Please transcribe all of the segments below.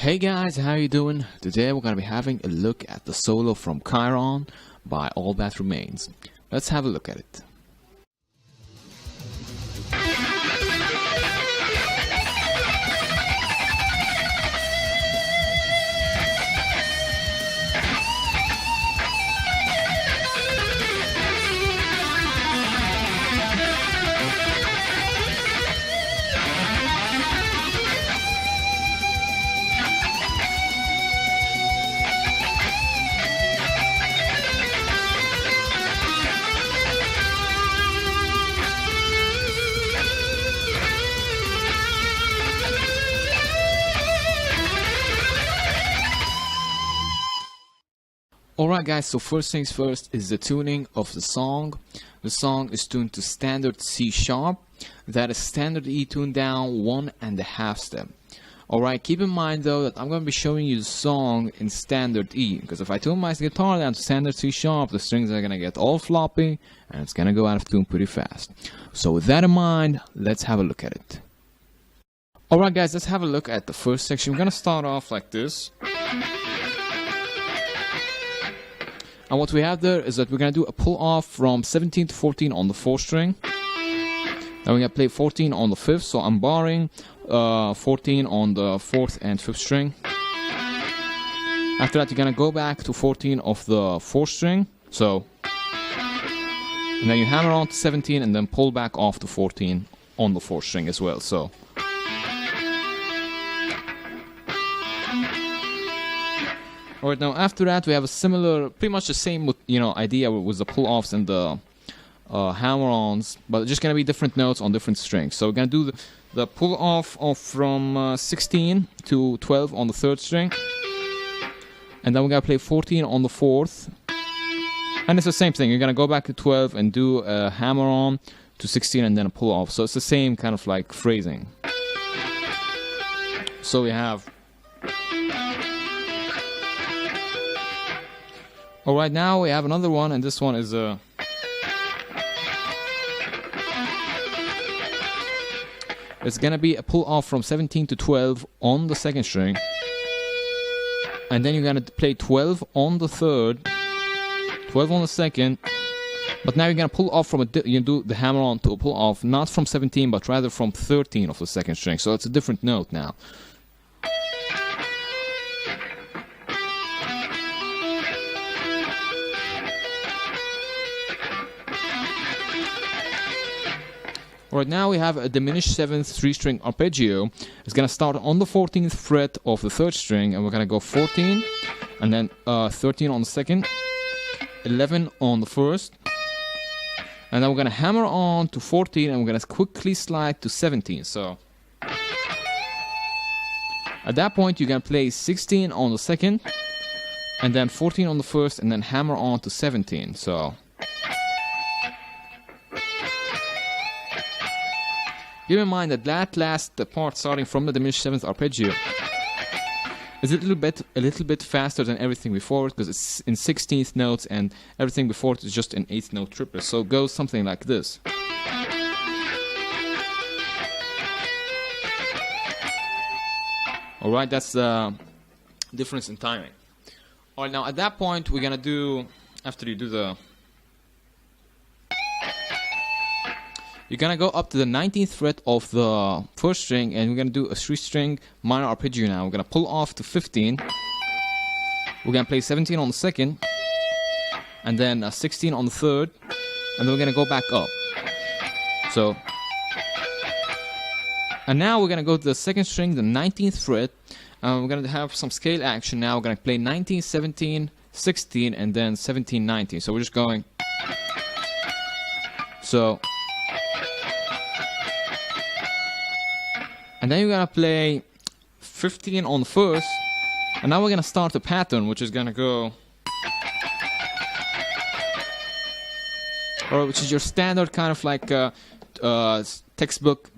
Hey guys, how you doing? Today we're gonna be having a look at the solo from Chiron by All That Remains. Let's have a look at it. Alright guys, so first things first is the tuning of the song. The song is tuned to standard C sharp. That is standard E tuned down 1.5 step. Alright, keep in mind though that I'm going to be showing you the song in standard E, because if I tune my guitar down to standard C sharp, the strings are going to get all floppy and it's going to go out of tune pretty fast. So with that in mind, let's have a look at it. Alright guys, let's have a look at the first section. We're going to start off like this. And what we have there is that we're going to do a pull off from 17 to 14 on the 4th string. Then we're going to play 14 on the 5th, so I'm barring 14 on the 4th and 5th string. After that, you're going to go back to 14 of the 4th string, so. And then you hammer on to 17 and then pull back off to 14 on the 4th string as well, so. Alright, now after that we have a similar, pretty much the same idea with the pull-offs and the hammer-ons, but it's just going to be different notes on different strings. So we're going to do the pull-off from 16 to 12 on the 3rd string, and then we're going to play 14 on the 4th, and it's the same thing. You're going to go back to 12 and do a hammer-on to 16 and then a pull-off. So it's the same kind of like phrasing. So we have. Alright, now we have another one, and this one is it's gonna be a pull off from 17 to 12 on the 2nd string, and then you're gonna play 12 on the 3rd, 12 on the 2nd, but now you're gonna pull off from you do the hammer on to a pull off, not from 17 but rather from 13 of the 2nd string, so it's a different note now. Right now we have a diminished 7th 3-string arpeggio. It's going to start on the 14th fret of the 3rd string, and we're going to go 14, and then 13 on the 2nd, 11 on the 1st, and then we're going to hammer on to 14, and we're going to quickly slide to 17. So at that point you're going to play 16 on the 2nd, and then 14 on the 1st, and then hammer on to 17. So keep in mind that last part starting from the diminished 7th arpeggio is a little bit faster than everything before it, because it's in 16th notes and everything before it is just an 8th note triplet. So it goes something like this. Alright, that's the difference in timing. Alright, now at that point we're gonna do, after you do the, you're gonna go up to the 19th fret of the 1st string, and we're gonna do a 3-string minor arpeggio now. We're gonna pull off to 15. We're gonna play 17 on the 2nd, and then 16 on the 3rd, and then we're gonna go back up. So, and now we're gonna go to the 2nd string, the 19th fret. We're gonna have some scale action now. We're gonna play 19, 17, 16, and then 17, 19. So we're just going. So. And then you're gonna play 15 on the 1st, and now we're gonna start a pattern which is gonna go, or which is your standard kind of like textbook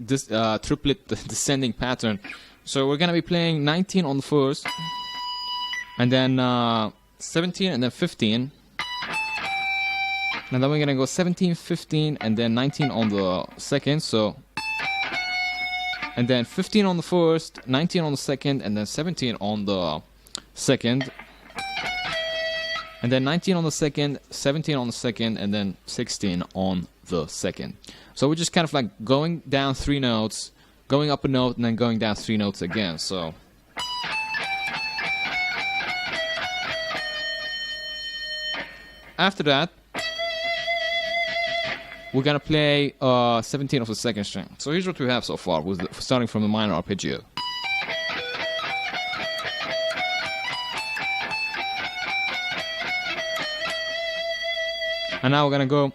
triplet descending pattern. So we're gonna be playing 19 on the 1st, and then 17, and then 15, and then we're gonna go 17, 15, and then 19 on the 2nd. So and then 15 on the first, 19 on the second, and then 17 on the second, and then 19 on the second, 17 on the second, and then 16 on the second. So we're just kind of like going down 3 notes, going up a note, and then going down 3 notes again. So after that, we're gonna play 17 of the second string. So here's what we have so far, starting from the minor arpeggio. And now we're gonna go.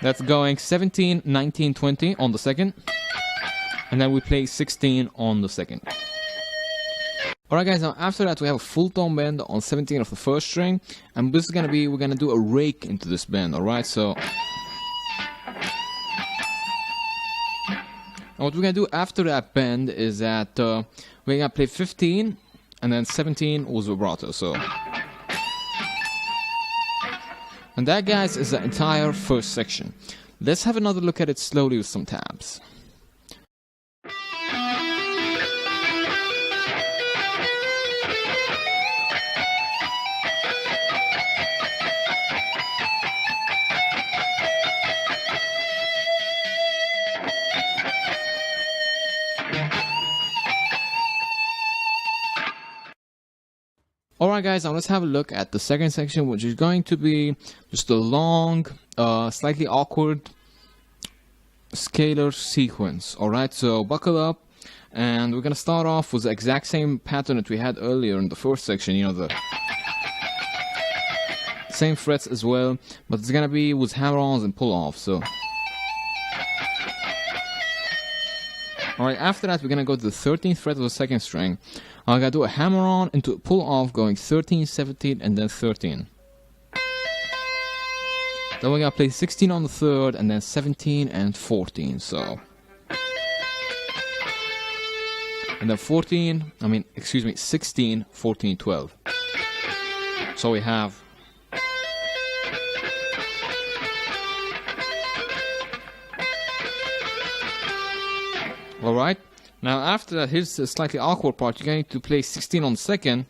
That's going 17, 19, 20 on the second, and then we play 16 on the second. Alright guys, now after that we have a full tone bend on 17 of the first string, and this is gonna be, we're gonna do a rake into this bend, alright? So, and what we're gonna do after that bend is that we're gonna play 15, and then 17 was vibrato, so. And that, guys, is the entire first section. Let's have another look at it slowly with some tabs. Alright guys, now let's have a look at the second section, which is going to be just a long, slightly awkward scalar sequence. Alright, so buckle up, and we're gonna start off with the exact same pattern that we had earlier in the first section, you know, the same frets as well, but it's gonna be with hammer-ons and pull-offs, so. Alright, after that we're gonna go to the 13th fret of the second string. I'm gonna do a hammer-on into a pull-off going 13, 17, and then 13. Then we're gonna play 16 on the third, and then 17 and 14, so. And then 16, 14, 12. So we have. Alright, now after that, here's the slightly awkward part. You're going to play 16 on the second,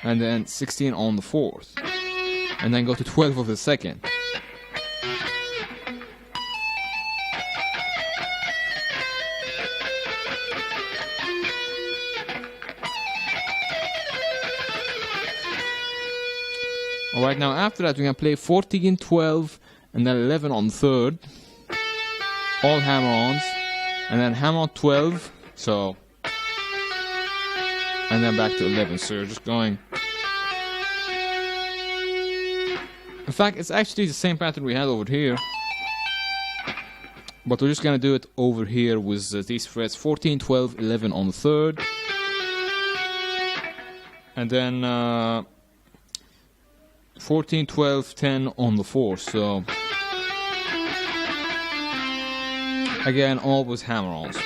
and then 16 on the fourth, and then go to 12 of the second. Alright, now after that, we're going to play 14, 12, and then 11 on the third, all hammer-ons. And then hammer on 12, so, and then back to 11, so you're just going. In fact, it's actually the same pattern we had over here, but we're just gonna do it over here with these frets, 14, 12, 11 on the third, and then 14, 12, 10 on the fourth, so. Again, always hammer-ons.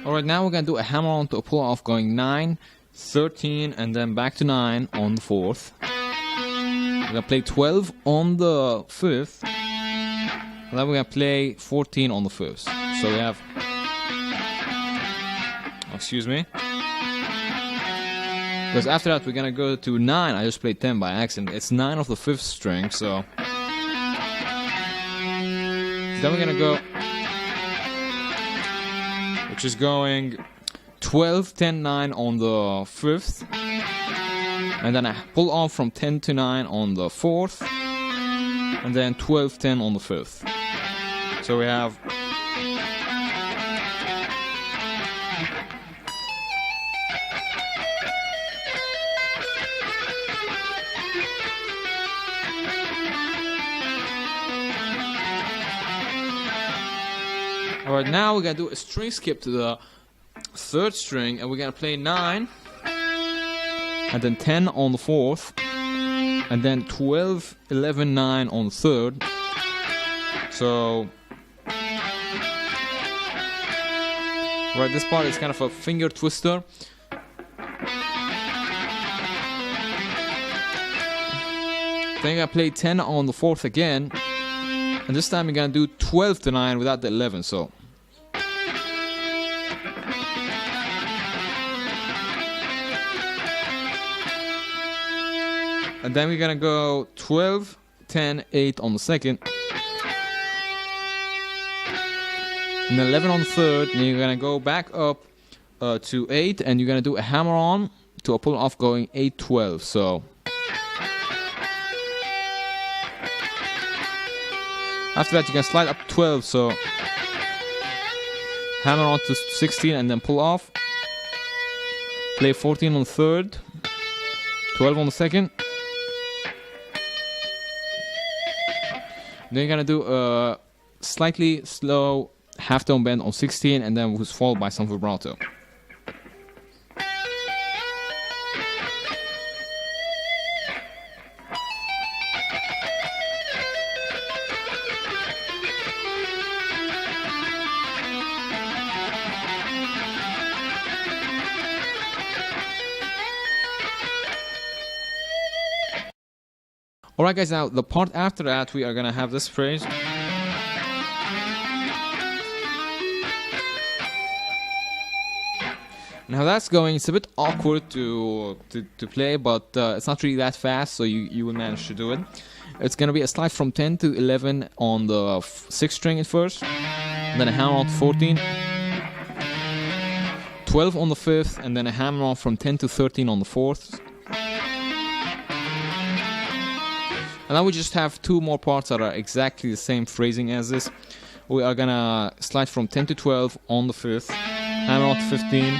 Alright, now we're going to do a hammer-on to a pull-off going 9, 13, and then back to 9 on the 4th. We're going to play 12 on the 5th, and then we're going to play 14 on the 1st. So we have... Excuse me. Because after that we're going to go to 9. I just played 10 by accident. It's 9 of the 5th string, so... Then we're gonna go, which is going 12, 10, 9 on the 5th, and then I pull off from 10 to 9 on the 4th, and then 12, 10 on the 5th. So we have. Alright, now we're gonna do a string skip to the 3rd string, and we're gonna play 9, and then 10 on the 4th, and then 12, 11, 9 on the 3rd. So, right, this part is kind of a finger twister. Then I play 10 on the 4th again, And this time we're gonna do 12 to 9 without the 11, so. And then we're gonna go 12, 10, 8 on the second. And then 11 on the third, and you're gonna go back up to 8, and you're gonna do a hammer on to a pull off going 8, 12, so. After that, you can slide up 12, so hammer on to 16 and then pull off. Play 14 on the third, 12 on the second. Then you're gonna do a slightly slow half tone bend on 16, and then was followed by some vibrato. Alright guys, now the part after that we are gonna have this phrase. And how that's going, it's a bit awkward to play, but it's not really that fast, so you will manage to do it. It's gonna be a slide from 10 to 11 on the 6th string at first, and then a hammer on to 14, 12 on the 5th, and then a hammer on from 10 to 13 on the 4th. And now we just have two more parts that are exactly the same phrasing as this. We are gonna slide from 10 to 12 on the 5th, hammer on to 15,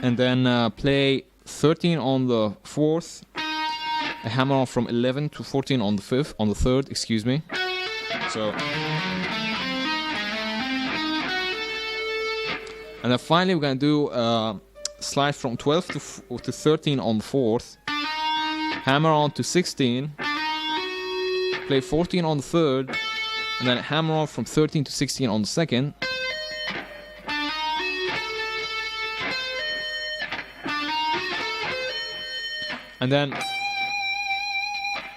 and then play 13 on the 4th, a hammer on from 11 to 14 on the 5th, on the 3rd, excuse me. So, and then finally we're gonna do slide from 12 to 13 on the 4th, hammer on to 16. Play 14 on the 3rd, and then hammer on from 13 to 16 on the 2nd. And then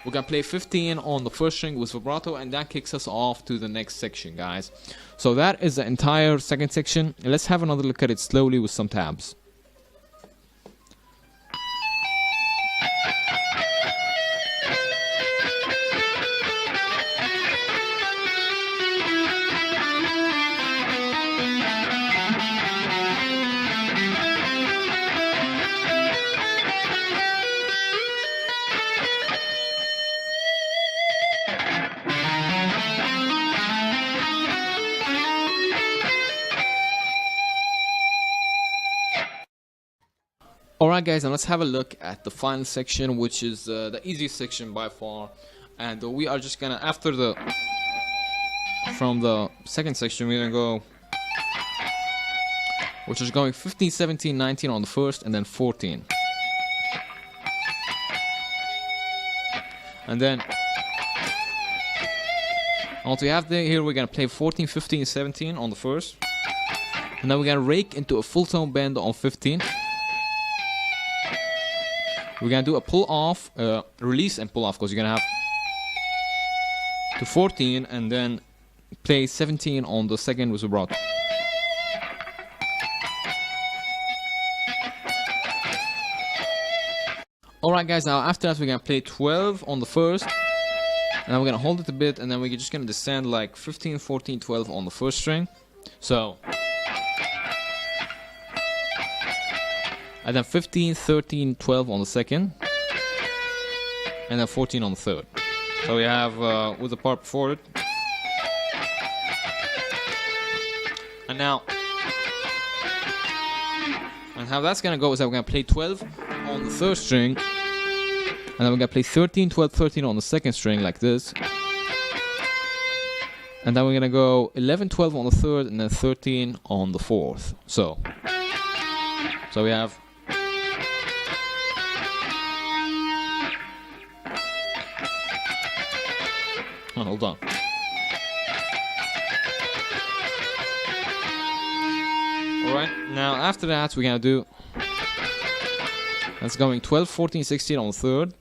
we're gonna play 15 on the 1st string with vibrato, and that kicks us off to the next section, guys. So that is the entire 2nd section. Let's have another look at it slowly with some tabs. Alright guys, and let's have a look at the final section, which is the easiest section by far. And we are just gonna, from the 2nd section, we're gonna go, which is going 15, 17, 19 on the 1st, and then 14. And then, what we have here, we're gonna play 14, 15, 17 on the 1st. And then we're gonna rake into a full tone bend on 15. We're gonna do a pull off, release and pull off, because you're gonna have to 14 and then play 17 on the 2nd with vibrato. Alright guys, now after that we're gonna play 12 on the 1st, and then we're gonna hold it a bit, and then we're just gonna descend like 15, 14, 12 on the 1st string. So, and then 15, 13, 12 on the 2nd, and then 14 on the 3rd. So we have with the part before it. And now, and how that's gonna go is that we're gonna play 12 on the 3rd string, and then we're gonna play 13, 12, 13 on the 2nd string like this. And then we're gonna go 11, 12 on the 3rd, and then 13 on the 4th. So we have. Oh, hold on. Alright, now after that we're gonna do, that's going 12, 14, 16 on the 3rd,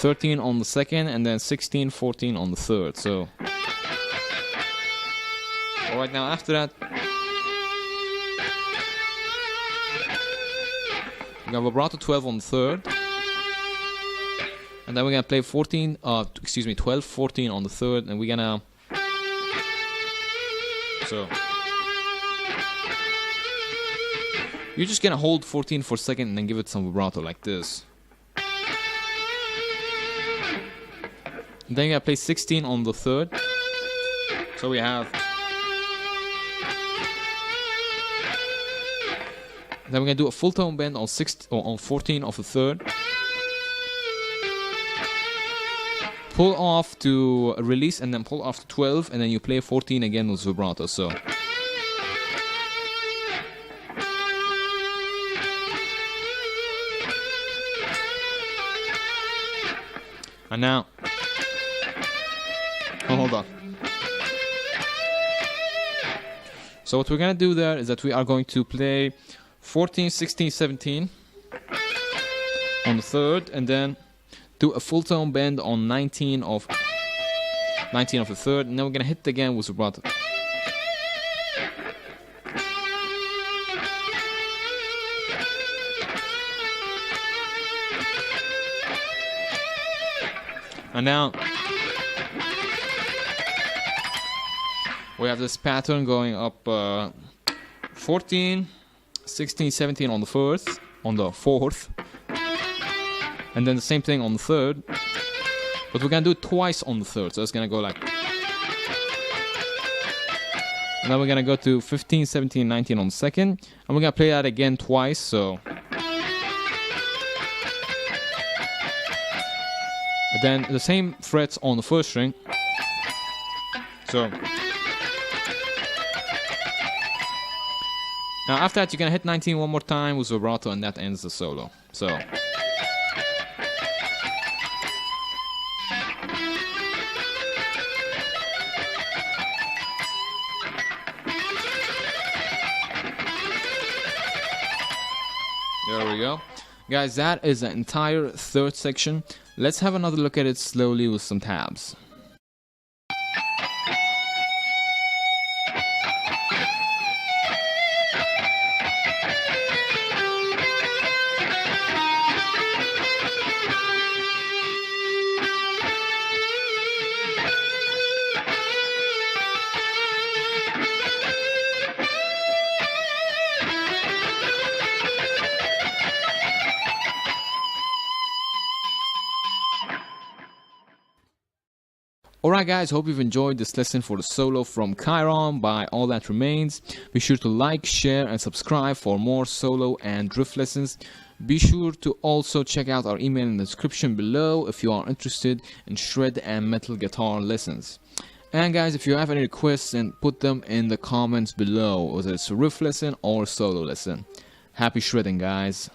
13 on the second, and then 16, 14 on the third. So, alright, now after that, we got vibrato 12 on the third, and then we're gonna play 12, 14 on the third, and we're gonna, so you're just gonna hold 14 for a second and then give it some vibrato like this. And then you're gonna play 16 on the third. So we have, then we're gonna do a full tone bend on 14 of the third. Pull off to release and then pull off to 12, and then you play 14 again with vibrato. So, and now, oh, hold on. So what we're gonna do there is that we are going to play 14, 16, 17 on the third, and then do a full tone bend on 19 of the third, and then we're gonna hit it again with vibrato. And now we have this pattern going up 14, 16, 17 on the fourth, and then the same thing on the third, but we're gonna do it twice on the third, so it's gonna go like, and then we're gonna go to 15, 17, 19 on the second, and we're gonna play that again twice. So, but then the same frets on the first string. So now after that, you're gonna hit 19 one more time with vibrato, and that ends the solo. So, there we go. Guys, that is the entire third section. Let's have another look at it slowly with some tabs. Alright guys, hope you've enjoyed this lesson for the solo from Chiron by All That Remains. Be sure to like, share and subscribe for more solo and drift lessons. Be sure to also check out our email in the description below if you are interested in shred and metal guitar lessons. And guys, if you have any requests, then put them in the comments below, whether it's a riff lesson or a solo lesson. Happy shredding, guys.